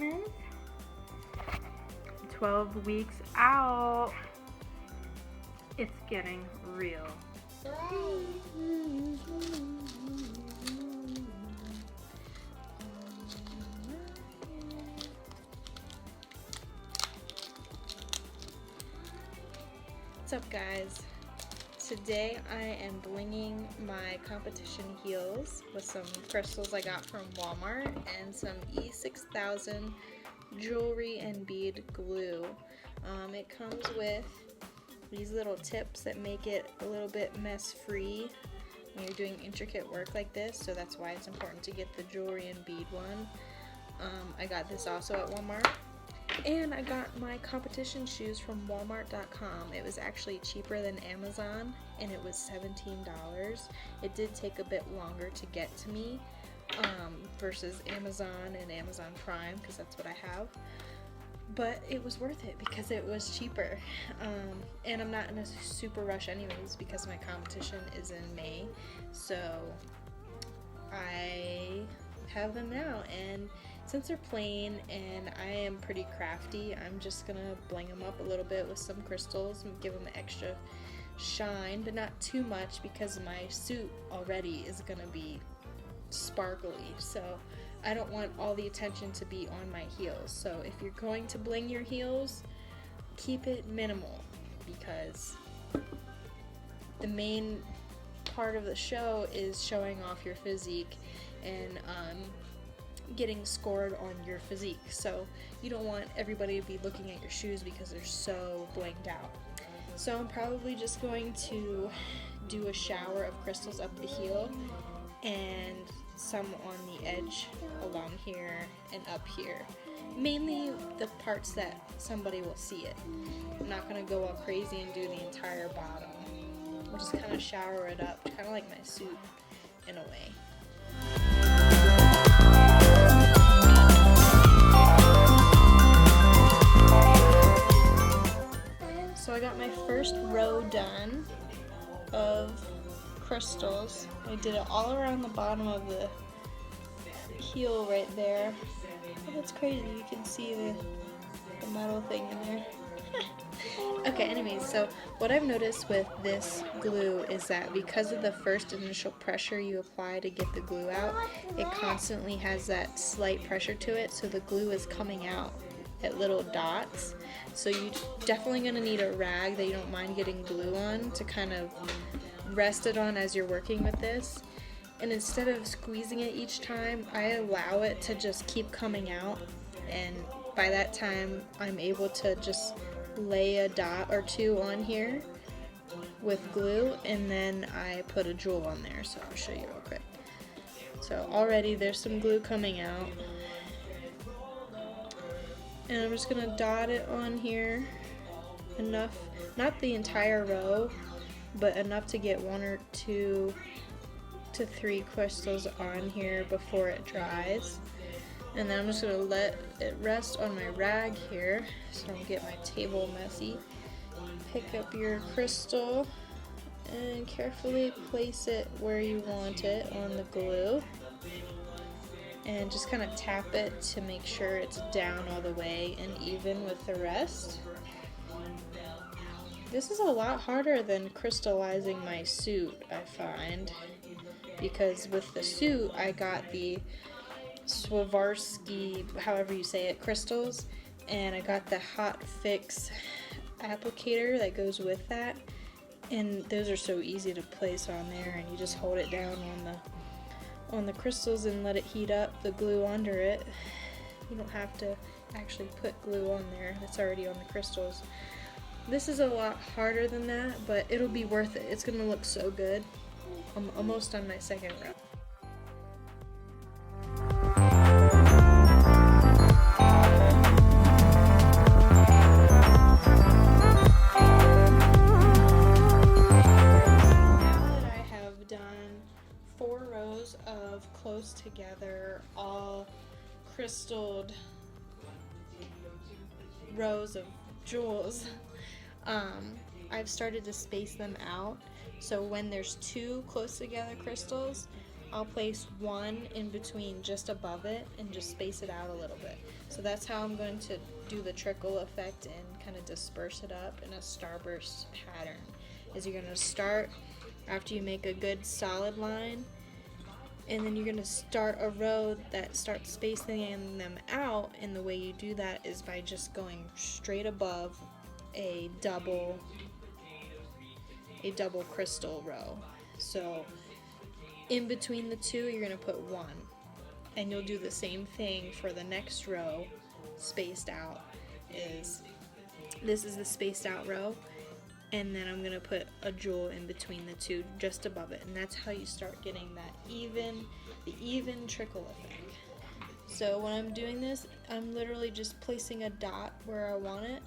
guys. 12 weeks out. It's getting real. What's up, guys? Today I am blinging my competition heels with some crystals I got from Walmart and some E8000 Jewelry and Bead Glue. It comes with these little tips that make it a little bit mess free when you're doing intricate work like this, so that's why it's important to get the jewelry and bead one. I got this also at Walmart. And I got my competition shoes from walmart.com. It was actually cheaper than Amazon, and it was $17. It did take a bit longer to get to me versus Amazon and Amazon Prime, because that's what I have. But it was worth it because it was cheaper. And I'm not in a super rush anyways because my competition is in May. So I have them now, and since they're plain and I am pretty crafty, I'm just gonna bling them up a little bit with some crystals and give them an extra shine, but not too much because my suit already is gonna be sparkly, so I don't want all the attention to be on my heels. So if you're going to bling your heels, keep it minimal, because the main part of the show is showing off your physique and getting scored on your physique. So you don't want everybody to be looking at your shoes because they're so blinged out. So I'm probably just going to do a shower of crystals up the heel and some on the edge along here and up here. Mainly the parts that somebody will see it. I'm not going to go all crazy and do the entire bottom. I'll just kind of shower it up, kind of like my suit in a way. So I got my first row done of crystals. I did it all around the bottom of the heel right there. Oh, that's crazy, you can see the metal thing in there. Okay, anyways, so what I've noticed with this glue is that because of the first initial pressure you apply to get the glue out, it constantly has that slight pressure to it, so the glue is coming out at little dots. So you're definitely going to need a rag that you don't mind getting glue on to kind of rest it on as you're working with this. And instead of squeezing it each time, I allow it to just keep coming out, and by that time I'm able to just lay a dot or two on here with glue, and then I put a jewel on there. So I'll show you real quick. So already there's some glue coming out, and I'm just gonna dot it on here enough, not the entire row, but enough to get 1 or 2 to 3 crystals on here before it dries. And then I'm just going to let it rest on my rag here so I don't get my table messy. Pick up your crystal and carefully place it where you want it on the glue. And just kind of tap it to make sure it's down all the way and even with the rest. This is a lot harder than crystallizing my suit, I find, because with the suit I got the Swarovski, however you say it, crystals, and I got the Hot Fix applicator that goes with that, and those are so easy to place on there, and you just hold it down on the crystals and let it heat up the glue under it. You don't have to actually put glue on there, that's already on the crystals. This is a lot harder than that, but it'll be worth it. It's gonna look so good. I'm almost on my second row. Close together, all crystalled rows of jewels. I've started to space them out, so when there's 2 close together crystals, I'll place one in between just above it and just space it out a little bit. So that's how I'm going to do the trickle effect and kind of disperse it up in a starburst pattern. Is you're going to start after you make a good solid line, and then you're going to start a row that starts spacing them out, and the way you do that is by just going straight above a double crystal row. So in between the two, you're going to put one, and you'll do the same thing for the next row spaced out. This is the spaced out row, and then I'm going to put a jewel in between the two just above it, and that's how you start getting that the even trickle effect. So when I'm doing this, I'm literally just placing a dot where I want it.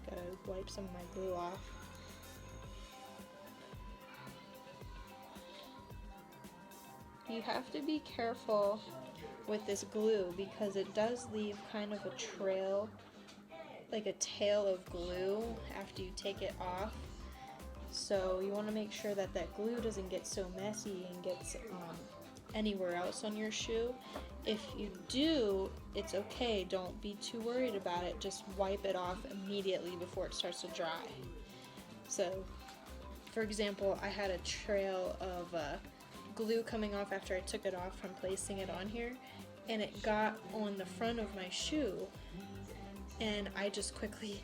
Gotta wipe some of my glue off. You have to be careful with this glue because it does leave kind of a trail, like a tail of glue after you take it off. So you want to make sure that that glue doesn't get so messy and gets anywhere else on your shoe. If you do, it's okay. Don't be too worried about it. Just wipe it off immediately before it starts to dry. So, for example, I had a trail of glue coming off after I took it off from placing it on here, and it got on the front of my shoe, and I just quickly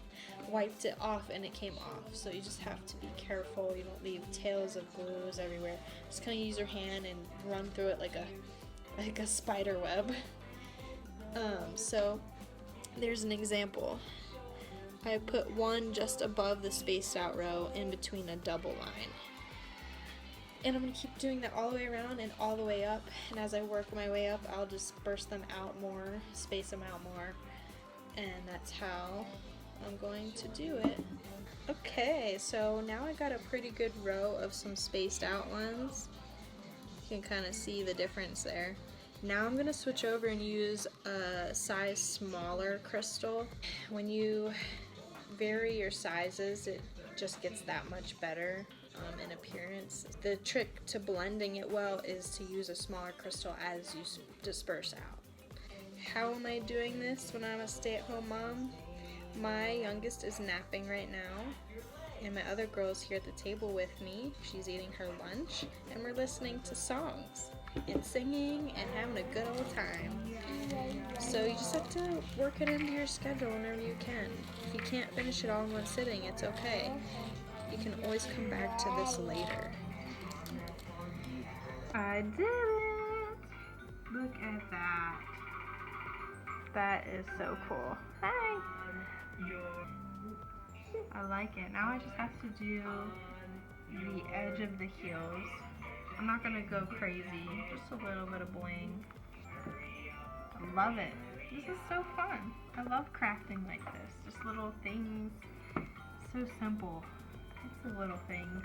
wiped it off and it came off. So you just have to be careful. You don't leave tails of glues everywhere. Just kind of use your hand and run through it like a spider web. So there's an example. I put one just above the spaced out row in between a double line. And I'm going to keep doing that all the way around and all the way up. And as I work my way up, I'll disperse them out more, space them out more. And that's how I'm going to do it. Okay, so now I got a pretty good row of some spaced out ones. You can kind of see the difference there. Now I'm going to switch over and use a size smaller crystal. When you vary your sizes, it just gets that much better in appearance. The trick to blending it well is to use a smaller crystal as you disperse out. How am I doing this when I'm a stay-at-home mom? My youngest is napping right now, and my other girl's here at the table with me. She's eating her lunch, and we're listening to songs and singing and having a good old time. So you just have to work it into your schedule whenever you can. If you can't finish it all in one sitting, it's okay. You can always come back to this later. I did it! Look at that. That is so cool. Hi! I like it. Now I just have to do the edge of the heels. I'm not gonna go crazy, just a little bit of bling. I love it. This is so fun. I love crafting like this. Just little things. So simple. It's the little things.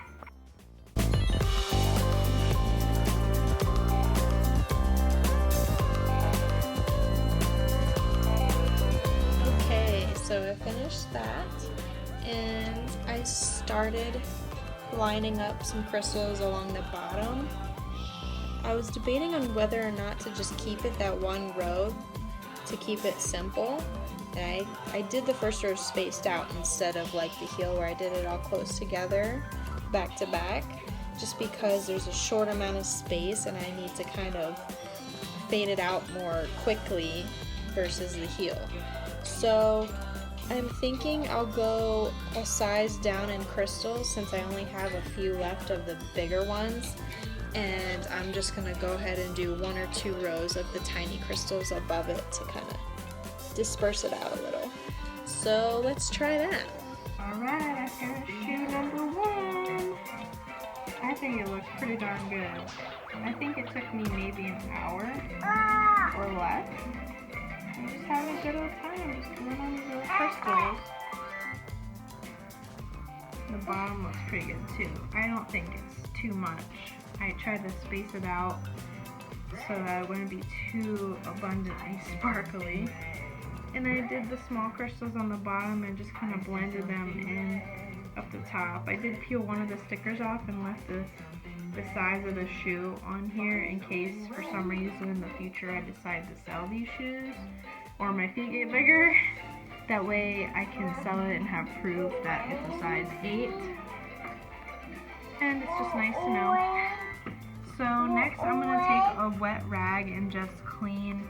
Okay, so I finished that, and I started lining up some crystals along the bottom. I was debating on whether or not to just keep it that one row to keep it simple. And I did the first row spaced out instead of like the heel where I did it all close together, back to back, just because there's a short amount of space and I need to kind of fade it out more quickly versus the heel. So I'm thinking I'll go a size down in crystals since I only have a few left of the bigger ones, and I'm just going to go ahead and do 1 or 2 rows of the tiny crystals above it to kind of disperse it out a little. So let's try that. Alright, I finished shoe number 1. I think it looks pretty darn good. I think it took me maybe an hour or less. I'm just having a good old time, just going on these little crystals. The bottom looks pretty good too. I don't think it's too much. I tried to space it out so that it wouldn't be too abundantly sparkly. And I did the small crystals on the bottom and just kind of blended them in up the top. I did peel one of the stickers off and left the the size of the shoe on here in case for some reason in the future I decide to sell these shoes or my feet get bigger. That way I can sell it and have proof that it's a size 8. And it's just nice to know. So next I'm going to take a wet rag and just clean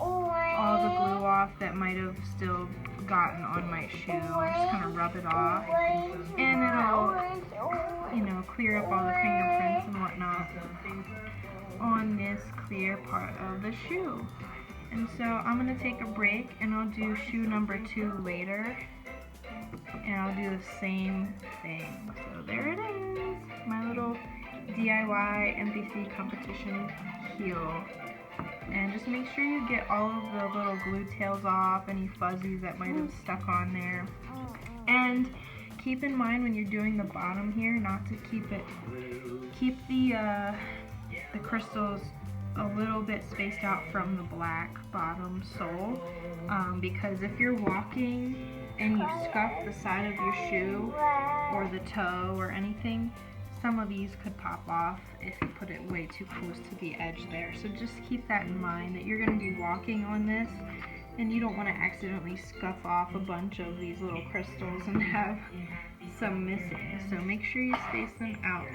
all the glue off that might have still gotten on my shoe. Just kind of rub it off and it'll, you know, clear up all the fingerprints and whatnot on this clear part of the shoe. And so I'm going to take a break and I'll do shoe number 2 later. And I'll do the same thing. So there it is, my little DIY NPC competition heel. And just make sure you get all of the little glue tails off, any fuzzies that might have stuck on there. And keep in mind when you're doing the bottom here, not to keep the crystals a little bit spaced out from the black bottom sole, because if you're walking and you scuff the side of your shoe or the toe or anything, some of these could pop off if you put it way too close to the edge there. So just keep that in mind, that you're going to be walking on this and you don't want to accidentally scuff off a bunch of these little crystals and have some missing. So make sure you space them out.